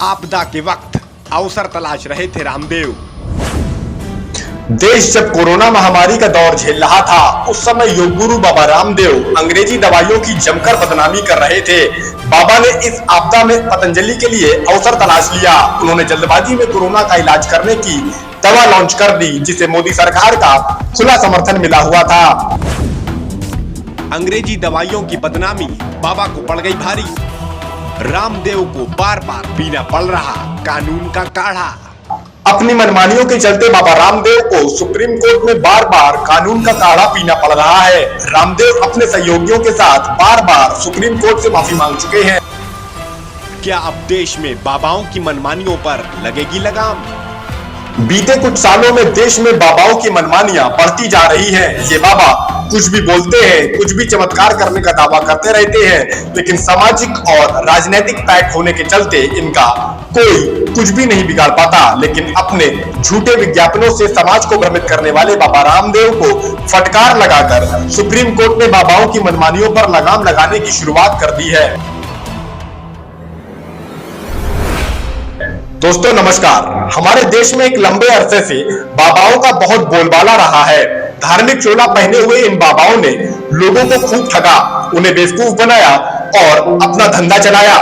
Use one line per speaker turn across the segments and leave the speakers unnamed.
आपदा के वक्त अवसर तलाश रहे थे रामदेव।
देश जब कोरोना महामारी का दौर झेल रहा था, उस समय योग गुरु बाबा रामदेव अंग्रेजी दवाइयों की जमकर बदनामी कर रहे थे। बाबा ने इस आपदा में पतंजलि के लिए अवसर तलाश लिया। उन्होंने जल्दबाजी में कोरोना का इलाज करने की दवा लॉन्च कर दी, जिसे मोदी सरकार का खुला समर्थन मिला हुआ था।
अंग्रेजी दवाइयों की बदनामी बाबा को पड़ गई भारी। रामदेव को बार बार पीना पड़ रहा कानून का काढ़ा।
अपनी मनमानियों के चलते बाबा रामदेव को सुप्रीम कोर्ट में बार बार कानून का काढ़ा पीना पड़ रहा है। रामदेव अपने सहयोगियों के साथ बार बार सुप्रीम कोर्ट से माफी मांग चुके हैं।
क्या अब देश में बाबाओं की मनमानियों पर लगेगी लगाम?
बीते कुछ सालों में देश में बाबाओं की मनमानियां बढ़ती जा रही हैं। ये बाबा कुछ भी बोलते हैं, कुछ भी चमत्कार करने का दावा करते रहते हैं, लेकिन सामाजिक और राजनीतिक पैठ होने के चलते इनका कोई कुछ भी नहीं बिगाड़ पाता। लेकिन अपने झूठे विज्ञापनों से समाज को भ्रमित करने वाले बाबा रामदेव को फटकार लगाकर सुप्रीम कोर्ट ने बाबाओं की मनमानियों पर लगाम लगाने की शुरुआत कर दी है। दोस्तों नमस्कार। हमारे देश में एक लंबे अरसे से बाबाओं का बहुत बोलबाला रहा है। धार्मिक चोला पहने हुए इन बाबाओं ने लोगों को खूब ठगा, उन्हें बेवकूफ बनाया और अपना धंधा चलाया।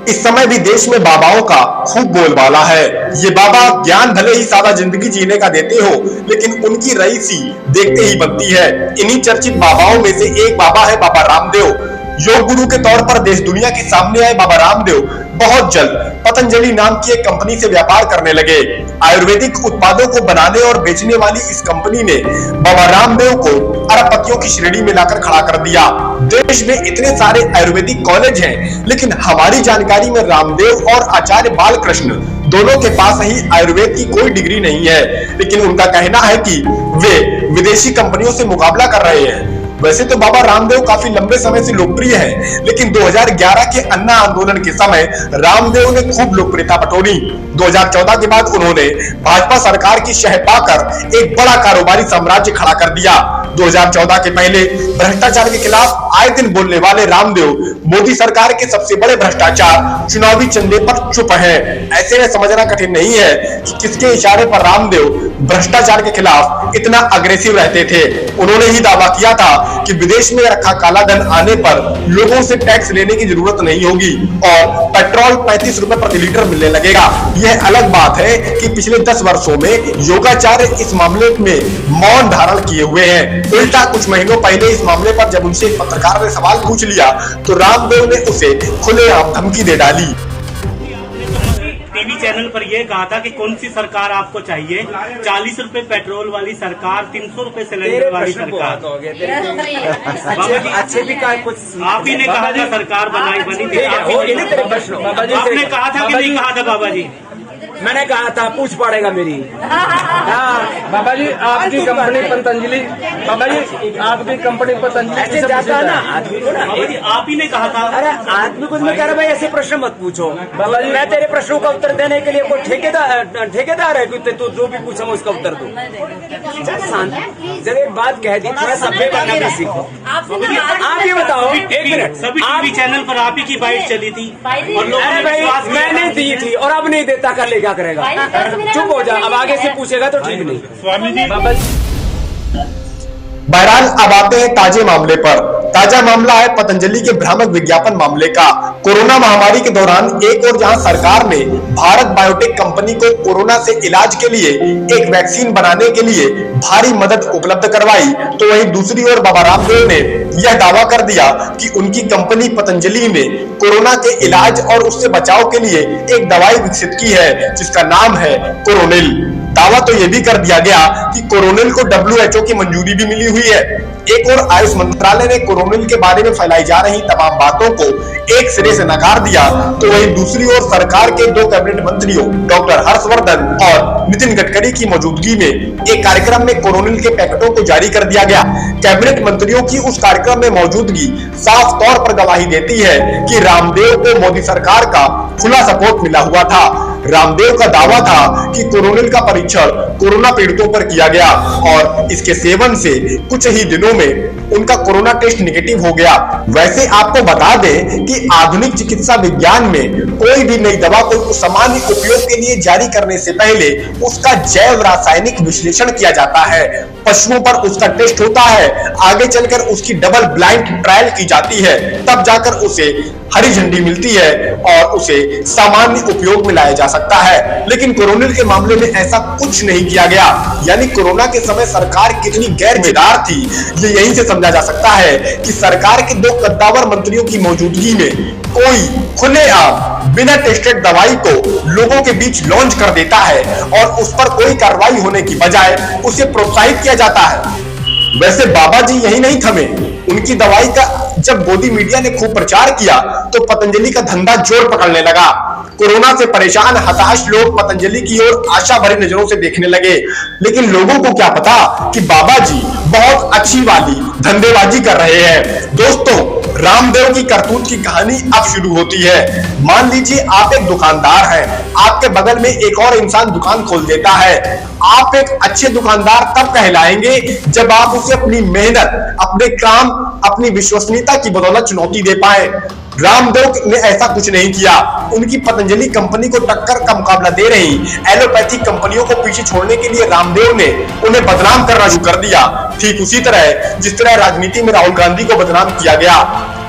इस समय भी देश में बाबाओं का खूब बोलबाला है। ये बाबा ज्ञान भले ही सादा जिंदगी जीने का देते हो, लेकिन उनकी रईसी देखते ही बनती है। इन्हीं चर्चित बाबाओं में से एक बाबा है बाबा रामदेव। योग गुरु के तौर पर देश दुनिया के सामने आए बाबा रामदेव बहुत जल्द पतंजलि नाम की एक कंपनी से व्यापार करने लगे। आयुर्वेदिक उत्पादों को बनाने और बेचने वाली इस कंपनी ने बाबा रामदेव को अरबपतियों की श्रेणी में लाकर खड़ा कर दिया। देश में इतने सारे आयुर्वेदिक कॉलेज हैं, लेकिन हमारी जानकारी में रामदेव और आचार्य बालकृष्ण दोनों के पास ही आयुर्वेद की कोई डिग्री नहीं है। लेकिन उनका कहना है कि वे विदेशी कंपनियों से मुकाबला कर रहे हैं। वैसे तो बाबा रामदेव काफी लंबे समय से लोकप्रिय हैं, लेकिन 2011 के अन्ना आंदोलन के समय रामदेव ने खूब लोकप्रियता बटोरी। 2014 के बाद उन्होंने भाजपा सरकार की शह पाकर एक बड़ा कारोबारी साम्राज्य खड़ा कर दिया। 2014 के पहले भ्रष्टाचार के खिलाफ आए दिन बोलने वाले रामदेव मोदी सरकार के सबसे बड़े भ्रष्टाचार चुनावी चंदे पर चुप हैं। ऐसे में समझना कठिन नहीं है कि किसके इशारे पर रामदेव भ्रष्टाचार के खिलाफ इतना अग्रेसिव रहते थे। उन्होंने ही दावा किया था कि विदेश में रखा काला धन आने पर लोगों से टैक्स लेने की जरूरत नहीं होगी और पेट्रोल 35 रुपए प्रति लीटर मिलने लगेगा। यह अलग बात है कि पिछले 10 वर्षों में योगाचार्य इस मामले में मौन धारण किए हुए हैं। उल्टा कुछ महीनों पहले इस मामले पर जब उनसे एक पत्रकार ने सवाल पूछ लिया तो रामदेव ने उसे खुलेआम धमकी दे डाली।
टीवी चैनल पर यह कहा था कि कौन सी सरकार आपको चाहिए, 40 रुपए पेट्रोल वाली सरकार, 300 रुपए सिलेंडर वाली सरकार।
अच्छे भी कुछ
आप ही ने कहा था सरकार बनी थी। आपने कहा था कि नहीं कहा था बाबा जी?
मैंने कहा था पूछ पड़ेगा मेरी। हाँ
बाबा जी आपकी कंपनी पतंजलि, बाबा जी आपकी कंपनी पतंजलि
ऐसे जाता है ना आदमी को ना।
आप ही ने कहा था।
अरे आदमी को मैं कह रहा भाई ऐसे प्रश्न मत पूछो बाबा जी। मैं तेरे प्रश्नों का उत्तर देने के लिए कोई ठेकेदार है कि तू जो भी पूछा मैं उसका उत्तर दूं। जब एक बात कह दी थोड़ा सभ्य बनना भी सीखो। आप ये बताओ एक मिनट,
सभी टीवी चैनल पर आप ही की बाइट चली थी और लोगों ने विश्वास किया।
मैंने दी थी और अब नहीं देता, कर ले क्या करेगा? चुप हो जा, अब आगे से पूछेगा तो ठीक नहीं।
स्वामी जी
बहरहाल अब आते हैं ताजे मामले पर। ताजा मामला है पतंजलि के भ्रामक विज्ञापन मामले का। कोरोना महामारी के दौरान एक और जहां सरकार ने भारत बायोटेक कंपनी को कोरोना से इलाज के लिए एक वैक्सीन बनाने के लिए भारी मदद उपलब्ध करवाई, तो वहीं दूसरी ओर बाबा रामदेव ने यह दावा कर दिया कि उनकी कंपनी पतंजलि ने कोरोना के इलाज और उससे बचाव के लिए एक दवाई विकसित की है, जिसका नाम है कोरोनिल। दावा तो यह भी कर दिया गया कि कोरोनिल को WHO की मंजूरी भी मिली हुई है। एक और आयुष मंत्रालय ने कोरोनिल के बारे में फैलाई जा रही तमाम बातों को एक सिरे से नकार दिया, तो वहीं दूसरी ओर सरकार के 2 कैबिनेट मंत्रियों डॉक्टर हर्षवर्धन और नितिन गडकरी की मौजूदगी में एक कार्यक्रम में कोरोनिल के पैकेटों को जारी कर दिया गया। कैबिनेट मंत्रियों की उस कार्यक्रम में मौजूदगी साफ तौर पर गवाही देती है कि रामदेव को मोदी सरकार का खुला सपोर्ट मिला हुआ था। रामदेव का दावा था कि कोरोनिल का परीक्षण कोरोना पीड़ितों पर किया गया और इसके सेवन से कुछ ही दिनों में उनका कोरोना टेस्ट निगेटिव हो गया। वैसे आपको बता दें कि आधुनिक चिकित्सा विज्ञान में कोई भी नई दवा को सामान्य उपयोग के लिए जारी करने से पहले उसका जैव रासायनिक विश्लेषण किया जाता है, पशुओं पर उसका टेस्ट होता है, आगे चलकर उसकी डबल ब्लाइंड ट्रायल की जाती है, तब जाकर उसे हरी झंडी मिलती है और उसे सामान्य उपयोग में लाया जा सकता है। लेकिन कोरोना के मामले में ऐसा कुछ नहीं किया गया। यानी कोरोना के समय सरकार कितनी गैर जिम्मेदार थी, ये यहीं से समझा जा सकता है कि सरकार के 2 कद्दावर मंत्रियों की मौजूदगी में कोई खुलेआम बिना टेस्टेड दवाई को लोगों के बीच लॉन्च कर देता है और उस पर कोई कार्रवाई होने की बजाय उसे प्रोत्साहित किया जाता है। वैसे बाबा जी यही नहीं थमे, उनकी दवाई का जब मोदी मीडिया ने खूब प्रचार किया तो पतंजलि का धंधा जोर पकड़ने लगा। कोरोना से परेशान हताश लोग पतंजलि की ओर आशा भरी नजरों से देखने लगे। लेकिन लोगों को क्या पता कि बाबा जी बहुत अच्छी वाली धंधेबाजी कर रहे हैं। दोस्तों, रामदेव की करतूत की कहानी अब शुरू होती है। मान लीजिए आप एक दुकानदार हैं, आपके बगल में एक और इंसान दुकान खोल देता है। आप एक अच्छे दुकानदार तब कहलाएंगे जब आप उसे अपनी मेहनत, अपने काम, अपनी विश्वसनीयता की बदौलत चुनौती दे पाए। रामदेव ने ऐसा कुछ नहीं किया। उनकी पतंजलि कंपनी को टक्कर का मुकाबला दे रही एलोपैथिक कंपनियों को पीछे छोड़ने के लिए रामदेव ने उन्हें बदनाम करना शुरू कर दिया। ठीक उसी तरह जिस तरह राजनीति में राहुल गांधी को बदनाम किया गया,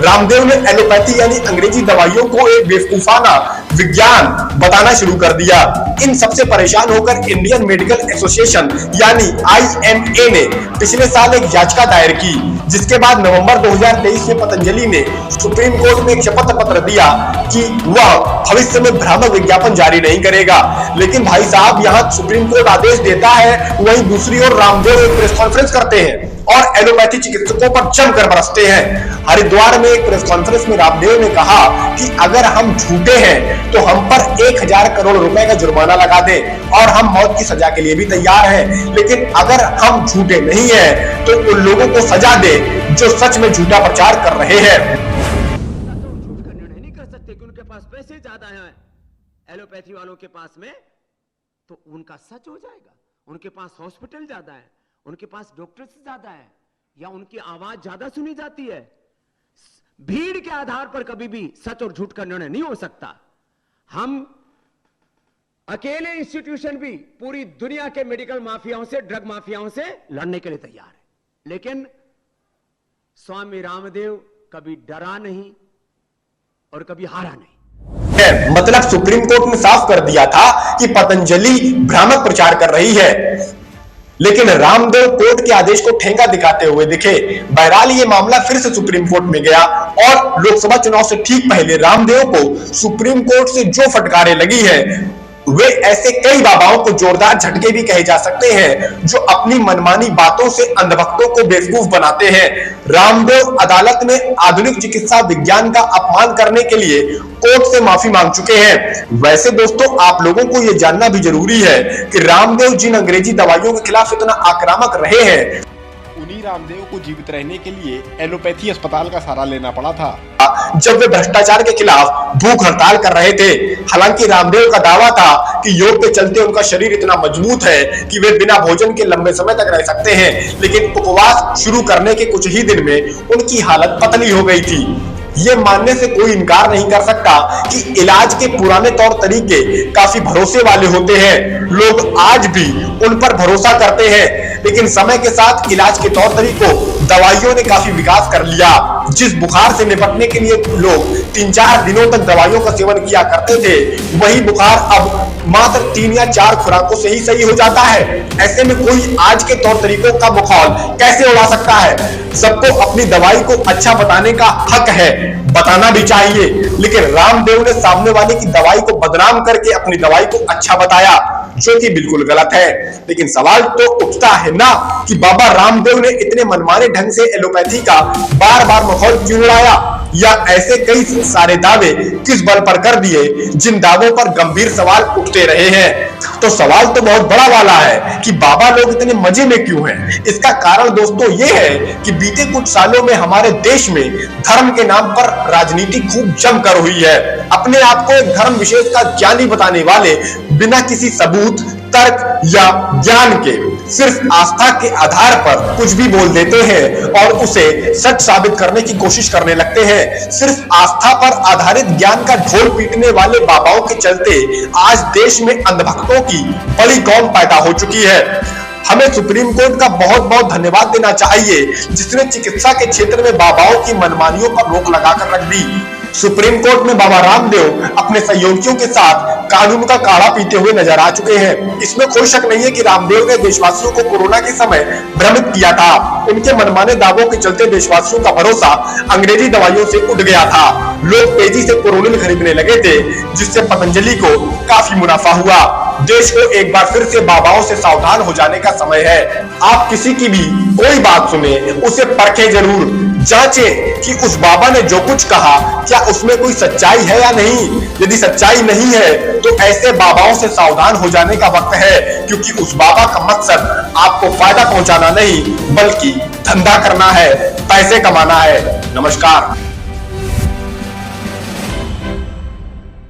रामदेव ने एलोपैथी यानी अंग्रेजी दवाइयों को एक बेवकूफाना विज्ञान बताना शुरू कर दिया। इन सबसे परेशान होकर इंडियन मेडिकल एसोसिएशन यानी IMA ने पिछले साल एक याचिका दायर की, जिसके बाद नवंबर 2023 में पतंजलि ने सुप्रीम कोर्ट में एक शपथ पत्र दिया कि वह भविष्य में भ्रामक विज्ञापन जारी नहीं करेगा। लेकिन भाई साहब, यहाँ सुप्रीम कोर्ट आदेश देता है, वहीं दूसरी ओर रामदेव एक प्रेस कॉन्फ्रेंस करते हैं और एलोपैथी चिकित्सकों पर जमकर बरसते हैं। हरिद्वार में एक प्रेस कॉन्फ्रेंस में रामदेव ने कहा कि अगर हम झूठे हैं तो हम पर 1000 करोड़ रुपए का जुर्माना लगा दें और हम मौत की सजा के लिए भी तैयार हैं। लेकिन अगर हम झूठे नहीं हैं तो उन लोगों को सजा दे जो सच में झूठा प्रचार कर रहे हैं।
नहीं कर सकते कि उनके पास पैसे ज्यादा हैं एलोपैथी वालों के पास में, तो उनका सच हो जाएगा। उनके पास हॉस्पिटल ज्यादा है, उनके पास डॉक्टर्स ज्यादा है, या उनकी आवाज ज्यादा सुनी जाती है। भीड़ के आधार पर कभी भी सच और झूठ का निर्णय नहीं हो सकता। हम अकेले इंस्टीट्यूशन भी पूरी दुनिया के मेडिकल माफियाओं से, ड्रग माफियाओं से लड़ने के लिए तैयार है। लेकिन स्वामी रामदेव कभी डरा नहीं और कभी हारा नहीं।
मतलब सुप्रीम कोर्ट ने साफ कर दिया था कि पतंजलि भ्रामक प्रचार कर रही है, लेकिन रामदेव कोर्ट के आदेश को ठेंगा दिखाते हुए दिखे। बहरहाल ये मामला फिर से सुप्रीम कोर्ट में गया और लोकसभा चुनाव से ठीक पहले रामदेव को सुप्रीम कोर्ट से जो फटकारें लगी है, वे ऐसे कई बाबाओं को जोरदार झटके भी कहे जा सकते हैं जो अपनी मनमानी बातों से अंधभक्तों को बेवकूफ बनाते हैं। रामदेव अदालत में आधुनिक चिकित्सा विज्ञान का अपमान करने के लिए कोर्ट से माफी मांग चुके हैं। वैसे दोस्तों, आप लोगों को यह जानना भी जरूरी है कि रामदेव जिन अंग्रेजी दवाइयों के खिलाफ इतना आक्रामक रहे हैं,
उन्हीं रामदेव को जीवित रहने के लिए एलोपैथी अस्पताल का सहारा लेना पड़ा था
जब वे भ्रष्टाचार के खिलाफ भूख हड़ताल कर रहे थे। हालांकि रामदेव का दावा था कि योग के चलते उनका शरीर इतना मजबूत है कि वे बिना भोजन के लंबे समय तक रह सकते हैं, लेकिन उपवास शुरू करने के कुछ ही दिन में उनकी हालत पतली हो गई थी। ये मानने से कोई इनकार नहीं कर सकता कि इलाज के पुराने तौर तरीके काफी भरोसे वाले होते हैं। लोग आज भी उन पर भरोसा करते हैं, लेकिन समय के साथ इलाज के तौर तरीकों, दवाइयों ने काफी विकास कर लिया। जिस बुखार से निपटने के लिए लोग 3-4 दिनों तक दवाइयों का सेवन किया करते थे, वही बुखार अब मात्र 3 या 4 खुराकों से ही सही हो जाता है। ऐसे में कोई आज के तौर तरीकों का मुखौल कैसे उड़ा सकता है? सबको अपनी दवाई को अच्छा बताने का हक है, बताना भी चाहिए, लेकिन रामदेव ने सामने वाले की दवाई को बदनाम करके अपनी दवाई को अच्छा बताया, जो कि बिल्कुल गलत है। लेकिन सवाल तो उठता है ना कि बाबा रामदेव ने इतने मनमाने ढंग से एलोपैथी का बार बार माहौल क्यों उड़ाया, या ऐसे कई सारे दावे किस बल पर कर दिए जिन दावों पर गंभीर सवाल उठते रहे हैं। तो सवाल तो बहुत बड़ा वाला है कि बाबा लोग इतने मजे में क्यों हैं। इसका कारण दोस्तों ये है कि बीते कुछ सालों में हमारे देश में धर्म के नाम पर राजनीति खूब जमकर हुई है। अपने आप को एक धर्म विशेष का ज्ञानी बताने वाले बिना किसी सबूत, तर्क या ज्ञान के सिर्फ आस्था के आधार पर कुछ भी बोल देते हैं और उसे सच साबित करने की कोशिश करने लगते हैं। सिर्फ आस्था पर आधारित ज्ञान का ढोल पीटने वाले बाबाओं के चलते आज देश में अंधभक्तों की बड़ी कौम पैदा हो चुकी है। हमें सुप्रीम कोर्ट का बहुत बहुत धन्यवाद देना चाहिए जिसने चिकित्सा के क्षेत्र में बाबाओं की मनमानियों पर रोक लगाकर रख दी। सुप्रीम कोर्ट में बाबा रामदेव अपने सहयोगियों के साथ कानून का काढ़ा पीते हुए नजर आ चुके हैं। इसमें कोई शक नहीं है कि रामदेव ने देशवासियों को कोरोना के समय भ्रमित किया था। उनके मनमाने दावों के चलते देशवासियों का भरोसा अंग्रेजी दवाइयों से उठ गया था। लोग तेजी से कोरोनिल खरीदने लगे थे जिससे पतंजलि को काफी मुनाफा हुआ। देश को एक बार फिर से बाबाओं से सावधान हो जाने का समय है। आप किसी की भी कोई बात सुने उसे परखें जरूर, जांचें कि उस बाबा ने जो कुछ कहा क्या उसमें कोई सच्चाई है या नहीं। यदि सच्चाई नहीं है तो ऐसे बाबाओं से सावधान हो जाने का वक्त है, क्योंकि उस बाबा का मकसद आपको फायदा पहुंचाना नहीं बल्कि धंधा करना है, पैसे कमाना है। नमस्कार।